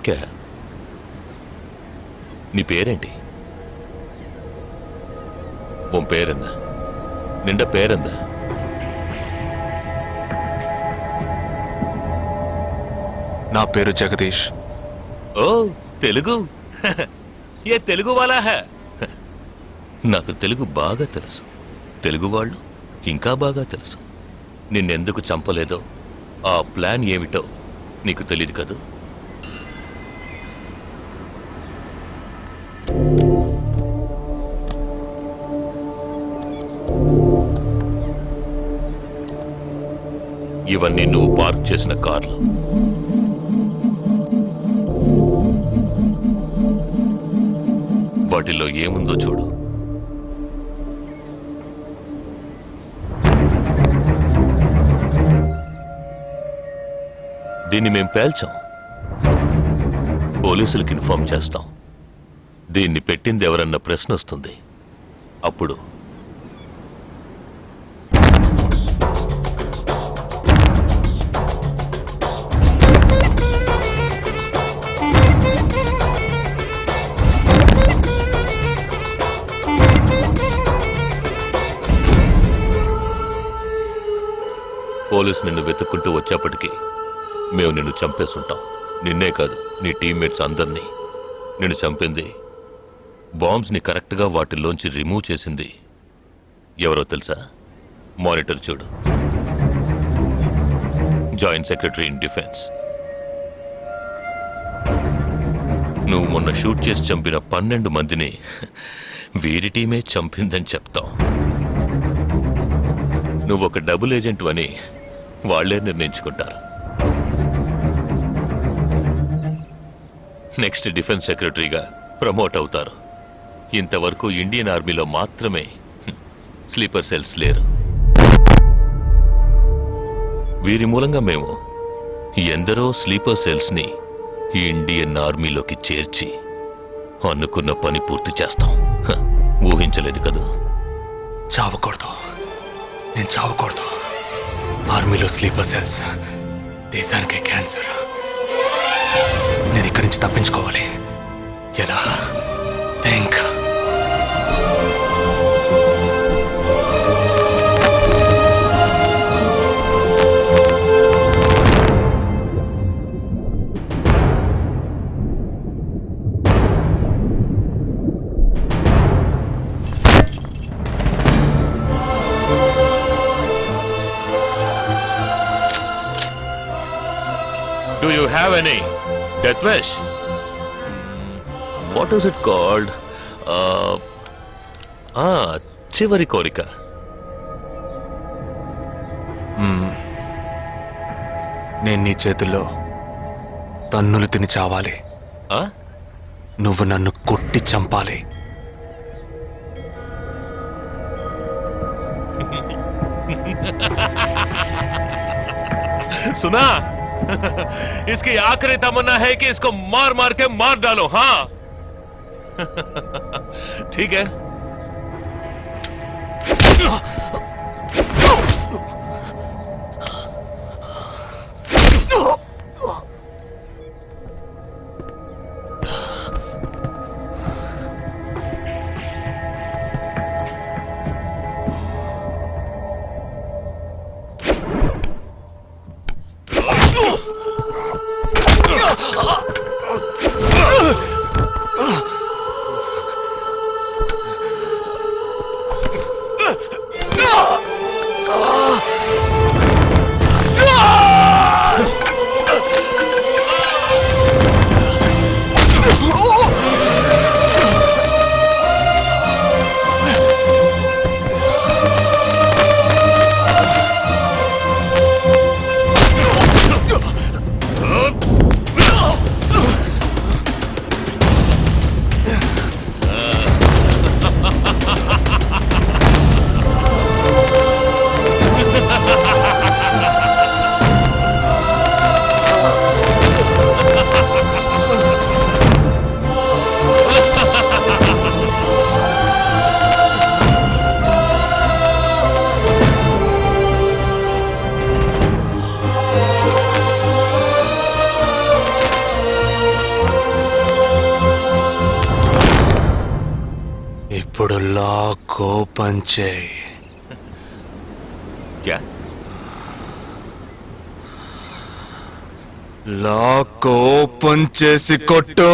నామ్క్యా? నీ పేరేంటి? ఉన్ పేరెన్న? నిండా పేరెంద? నా పేరు జగదీష్. ఓ తెలుగు. ఏ తెలుగు వాలా హై? నాకు తెలుగు బాగా తెలుసు. తెలుగు వాళ్ళు ఇంకా బాగా తెలుసు. నిన్నెందుకు చంపలేదో, ఆ ప్లాన్ ఏమిటో నీకు తెలియదు కదూ. ఇవన్నీ నువ్వు పార్క్ చేసిన కార్లు. వాటిల్లో ఏముందో చూడు. దీన్ని మేం పేల్చాం. పోలీసులకు ఇన్ఫార్మ్ చేస్తాం. దీన్ని పెట్టింది ఎవరన్న ప్రశ్న వస్తుంది. అప్పుడు పోలీసు నిన్ను వెతుక్కుంటూ వచ్చేప్పటికీ మేము నిన్ను చంపేసుంటాం. నిన్నే కాదు, నీ టీమ్మేట్స్ అందరినీ. నిన్ను చంపింది, బాంబ్స్ని కరెక్ట్గా వాటిల్లోంచి రిమూవ్ చేసింది ఎవరో తెలుసా? మానిటర్ చూడు. Joint secretary in defence. నువ్వు మొన్న షూట్ చేసి చంపిన 12 మందిని వీరి టీమే చంపిందని చెప్తాం. నువ్వొక డబుల్ ఏజెంట్ అని వాళ్లే నిర్ణయించుకుంటారు. నెక్స్ట్ డిఫెన్స్ సెక్రటరీగా ప్రమోట్ అవుతారు. ఇంతవరకు ఇండియన్ ఆర్మీలో మాత్రమే స్లీపర్ సెల్స్ లేరు. వీరి మూలంగా మేము ఎందరో స్లీపర్ సెల్స్ని ఇండియన్ ఆర్మీలోకి చేర్చి అనుకున్న పని పూర్తి చేస్తాం. ఊహించలేదు కదా. చావకూడదు, నేను చావకూడదు. ఆర్మీలో స్లీపర్ సెల్స్ దేశానికే క్యాన్సర్. నేను ఇక్కడి నుంచి తప్పించుకోవాలి. ఎలా? Think. Do you have any death wish? What is it called? చివరి కోరిక. నేను నీ చేతుల్లో తన్నులు తిని చావాలి. నువ్వు నన్ను కొట్టి చంపాలి. सुना? इसकी आखिरी तमन्ना है कि इसको मार मार के मार डालो. हाँ ठीक है. ఇప్పుడు లాక్ ఓపెన్ చేయి. క్యా లాక్ ఓపెన్ చేసి కొట్టు.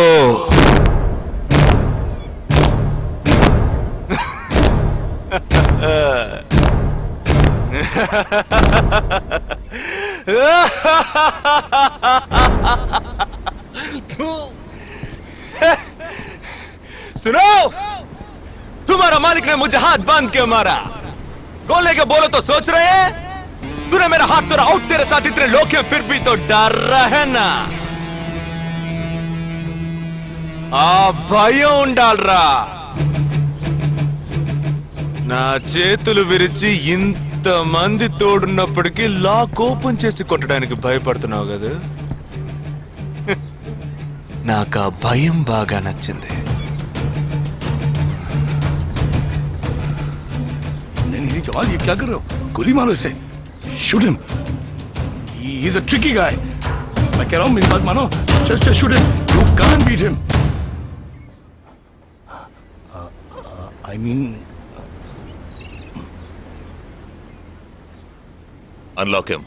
सुनो, तुम्हारा मालिक ने मुझे हाथ बांध के मारा. बोलने के बोलो तो सोच रहे हैं. तूने मेरा हाथ तोड़ा आउट. तेरे साथ इतने लोग हैं फिर भी तो डर रहा है ना. ఆ భయం ఉండాలరా. నా చేతులు విరిచి ఇంతమంది తోడున్నప్పటికీ లాక్ ఓపెన్ చేసి కొట్టడానికి భయపడుతున్నావు కదా. నాకు ఆ భయం బాగా నచ్చింది. नहीं जवान, ये क्या कर रहे हो? गोली मारो इसे. Shoot him. He is a tricky guy. मैं कह रहा हूं, मेरी बात मानो. Just shoot him. You can't beat him. I mean, unlock him.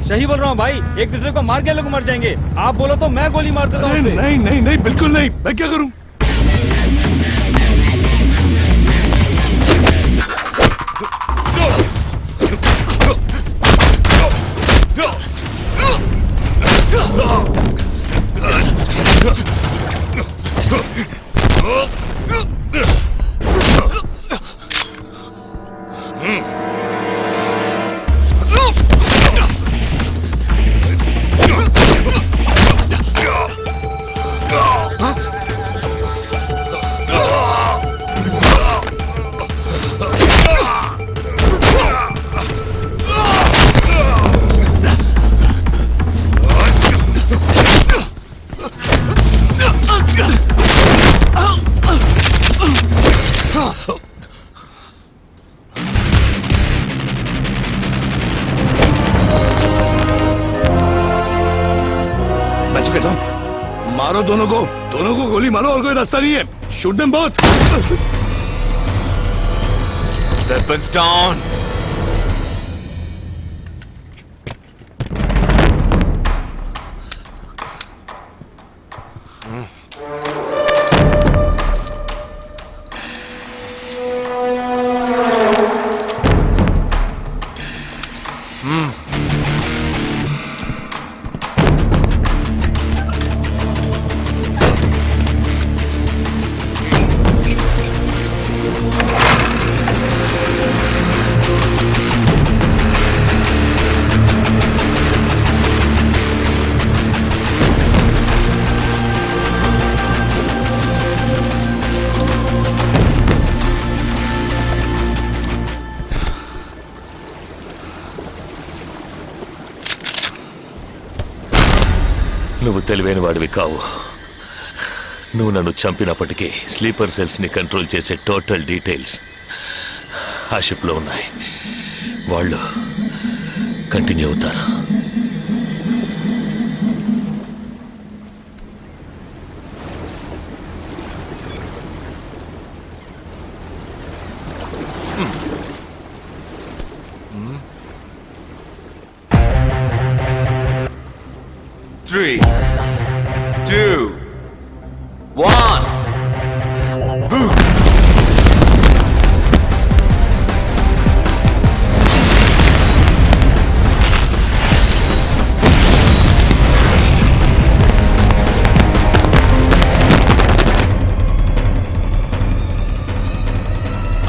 सही बोल रहा हूँ भाई, एक दूसरे को मार के लोग मर जाएंगे. आप बोलो तो मैं गोली मार देता हूँ. नहीं नहीं नहीं नहीं, बिल्कुल नहीं. मैं क्या करूं? मारो दोनों को गोली मारो और कोई रास्ता नहीं है shoot them both Weapons down. నువ్వు తెలివైన వాడివి కావు. నువ్వు నన్ను చంపినప్పటికీ స్లీపర్ సెల్స్ని కంట్రోల్ చేసే టోటల్ డీటెయిల్స్ ఆ షిప్లో ఉన్నాయి. వాళ్ళు కంటిన్యూ అవుతారు. Three, two, one. Boom.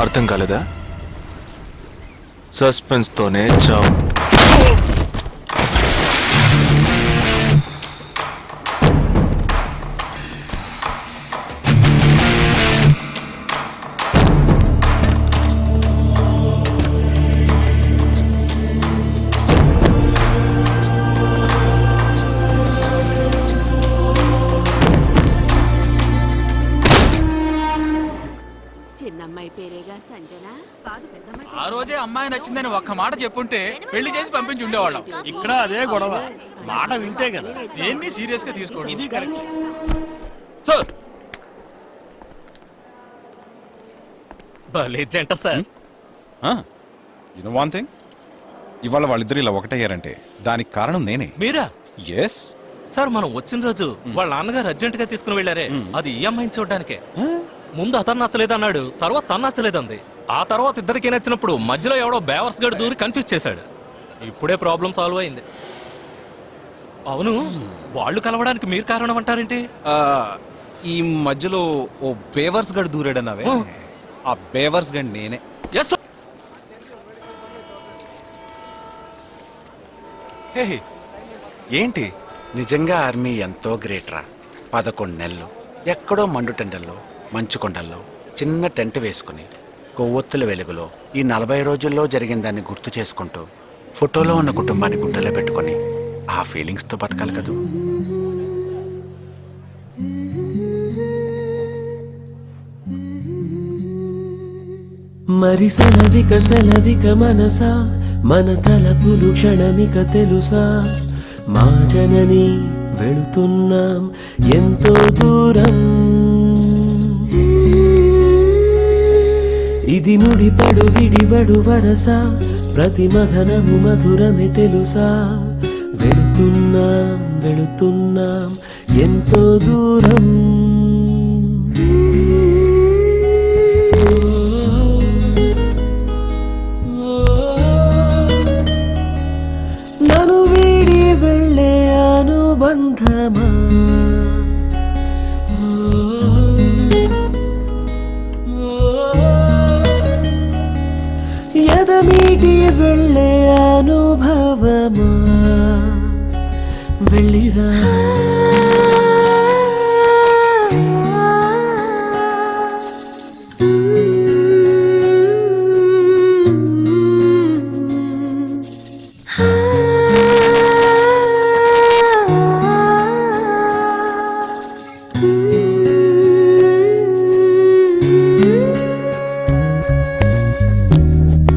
అర్థం కాలేదా? సస్పెన్స్ తోనే చావు. చిన్నమ్మాయి పేరేగా సంజన కాదు పెద్దమ్మాయి ఆ రోజే అమ్మాయి నచ్చిందని ఒక్క మాట చెప్పుంటే పెళ్లి చేసి పంపించి ఉండేవాళ్ళం. ఇక్కడ అదే గొడవ, మాట వింటే కదా. దేన్ని సీరియస్ గా తీసుకోండి. ఇది కరెక్ట్. సార్ భలే జంట sir. You know one thing, ఇవాళ వాళ్ళిద్దరు ఇలా ఒకటయ్యారంటే దానికి కారణం నేనే. మీరా? ఎస్ సార్, మనం వచ్చిన రోజు వాళ్ళ నాన్నగారు అర్జెంట్ గా తీసుకుని వెళ్ళారే, అది ఈ అమ్మాయిని చూడడానికే. ముందు అతను నచ్చలేదన్నాడు, తర్వాత తను నచ్చలేదంది. ఆ తర్వాత ఇద్దరికి నచ్చినప్పుడు మధ్యలో ఎవడో బేవర్స్ గడు దూరి కన్ఫ్యూజ్ చేశాడు. ఇప్పుడే ప్రాబ్లం సాల్వ్ అయింది. అవును, వాళ్ళు కలవడానికి మీరు కారణం అంటారేంటి? ఈ మధ్యలో ఓ బేవర్స్ గడు దూరాడన్నావే, ఆ బేవర్స్ గడ్ నేనే. ఎస్. హే ఏంటి? నిజంగా ఆర్మీ ఎంతో గ్రేట్ రా. 11 నెలలు ఎక్కడో మండుటెండల్లో మంచు కొండల్లో చిన్న టెంట్ వేసుకుని కొవ్వొత్తుల వెలుగులో ఈ 40 రోజుల్లో జరిగిన దాన్ని గుర్తు చేసుకుంటూ ఫోటోలో ఉన్న కుటుంబాన్ని గుండెలో పెట్టుకొని ఆ ఫీలింగ్స్తో బతకాలి కదూ. మరి సెలవిక మనసా, మన తలపులు క్షణమిక తెలుసా. మా జనని వెళుతున్నాం ఎంతో దూరం. ఇది ముడిపడు విడివడు వరస, ప్రతి మధనము మధురమే తెలుసా. వెళుతున్నాం ఎంతో దూరం. నన్ను వీడి వెళ్ళే అనుబంధమా, ఎదమీటి వెళ్ళే అనుభవమా, వెళ్ళిరా.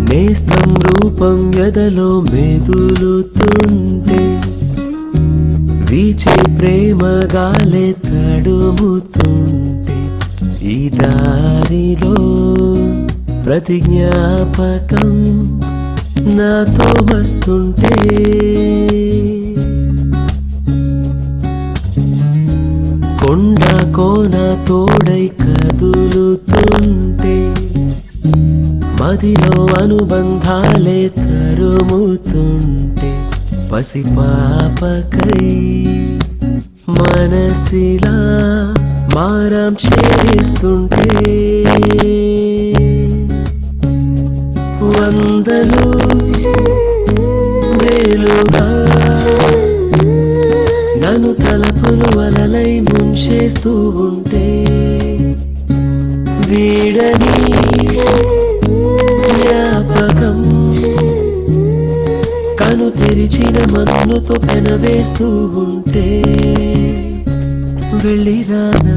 నేస్తం రూపం ఎదలో మెదులుతుంటే వీచే ప్రేమ గాలే తడుముతుంటే ఈ దారిలో ప్రతి జ్ఞాపకం నాతో వస్తుంటే కొండ కోన తోడై కదులుతుంటే మదిలో అనుబంధాలే తరుముతుంటే పసిపాపకై మనసిలా మారం చేస్తుంటే వందలు వేలుగా నన్ను తలపులు అలలై ముంచేస్తూ ఉంటే వీడని జ్ఞాపకం కను తెరిచిన మన్నుతో పెనవేస్తూ ఉంటే వెళ్ళిరానా